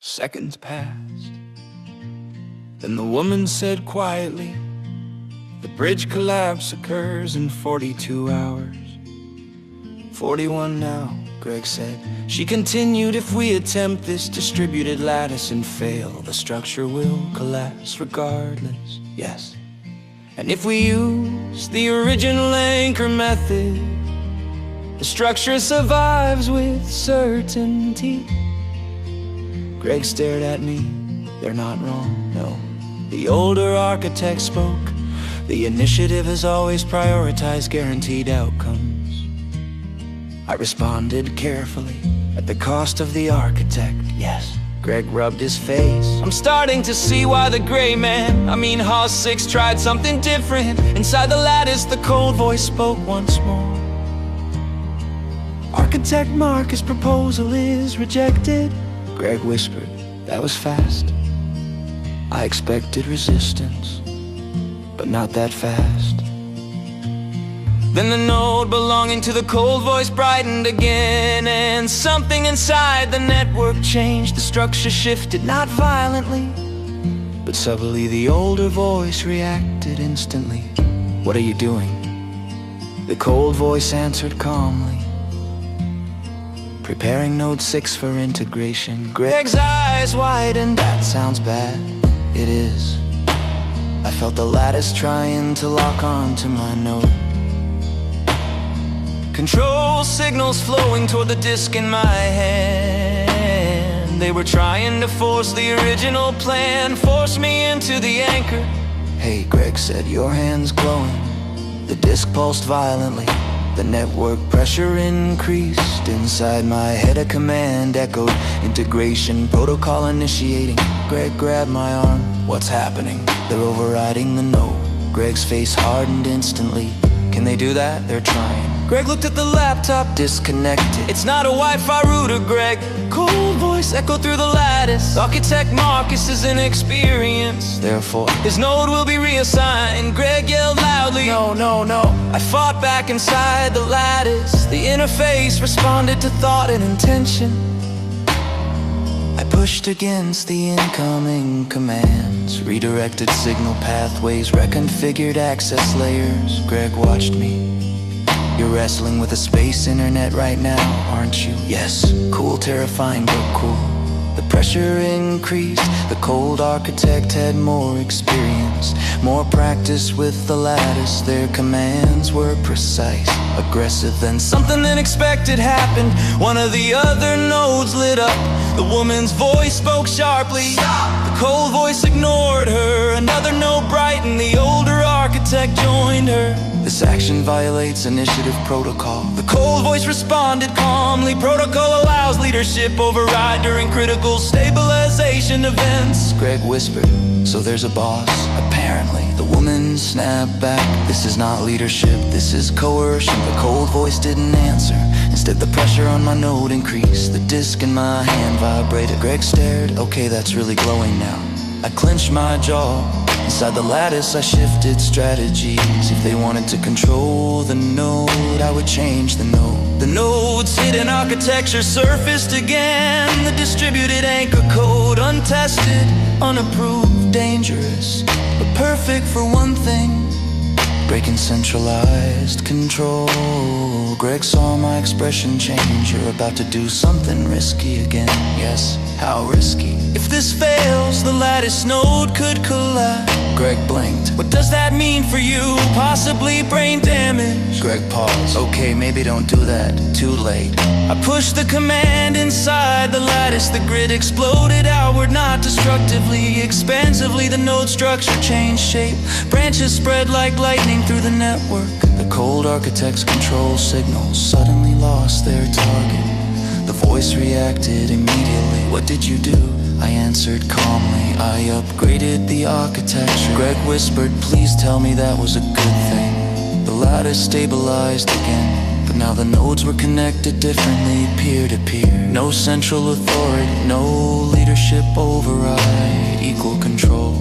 Seconds passed. Then the woman said quietly, "The bridge collapse occurs in 42 hours." 41 now, Greg said. She continued, "If we attempt this distributed lattice and fail, the structure will collapse regardless." Yes. And if we use the original anchor method, the structure survives with certainty. Greg stared at me. They're not wrong, no. The older architect spoke. The initiative has always prioritized guaranteed outcomes. I responded carefully, at the cost of the architect, yes. Greg rubbed his face. "I'm starting to see why the gray man, Haas 6 tried something different. Inside the lattice, the cold voice spoke once more. Architect Marcus' proposal is rejected." Greg whispered, "That was fast. I expected resistance, but not that fast." Then the node belonging to the cold voice brightened again, and something inside the network changed. The structure shifted, not violently, but subtly. The older voice reacted instantly. "What are you doing?" The cold voice answered calmly, "Preparing node 6 for integration." Greg's eyes widened. "That sounds bad." "It is." I felt the lattice trying to lock on to my node. Control signals flowing toward the disk in my hand. They were trying to force the original plan, force me into the anchor. "Hey," Greg said, "your hand's glowing." The disk pulsed violently. The network pressure increased. Inside my head a command echoed, "Integration protocol initiating." Greg grabbed my arm. "What's happening?" "They're overriding the node." Greg's face hardened instantly. "Can they do that?" "They're trying." Greg looked at the laptop. "Disconnected." "It's not a Wi-Fi router, Greg." Cold voice echoed through the lattice. "Architect Marcus is inexperienced. Therefore, his node will be reassigned." Greg yelled loudly, "No, no, no." I fought back inside the lattice. The interface responded to thought and intention. I pushed against the incoming commands, redirected signal pathways, reconfigured access layers. Greg watched me. "You're wrestling with a space internet right now, aren't you?" "Yes." "Cool, terrifying, but cool." The pressure increased. The cold architect had more experience, more practice with the lattice. Their commands were precise, aggressive. Then something unexpected happened. One of the other nodes lit up. The woman's voice spoke sharply. "Stop!" The cold voice ignored her. Another node brightened. The older architect joined her. "This action violates initiative protocol." The cold voice responded calmly. "Protocol allows leadership override during critical stabilization events." Greg whispered, "So there's a boss?" "Apparently." The woman snapped back. "This is not leadership, this is coercion." The cold voice didn't answer. Instead, the pressure on my node increased. The disk in my hand vibrated. Greg stared. "Okay, that's really glowing now." I clenched my jaw. Inside the lattice I shifted strategies. If they wanted to control the node, I would change the node. The node's hidden architecture surfaced again. The distributed anchor code, untested, unapproved, dangerous, but perfect for one thing: breaking centralized control. Greg saw my expression change. "You're about to do something risky again." "Yes." "How risky?" "If this fails, the lattice node could collapse." Greg blinked. "What does that mean for you?" "Possibly brain damage." Greg paused. "Okay, maybe don't do that. Too late." I pushed the command inside the lattice. The grid exploded outward, not destructively, expansively. The node structure changed shape. Branches spread like lightning through the network. The cold architect's control signals suddenly lost their target. The voice reacted immediately. "What did you do?" I answered calmly. "I upgraded the architecture." Greg whispered, "Please tell me that was a good thing." The lattice stabilized again, but now the nodes were connected differently, peer to peer. No central authority, no leadership override, equal control.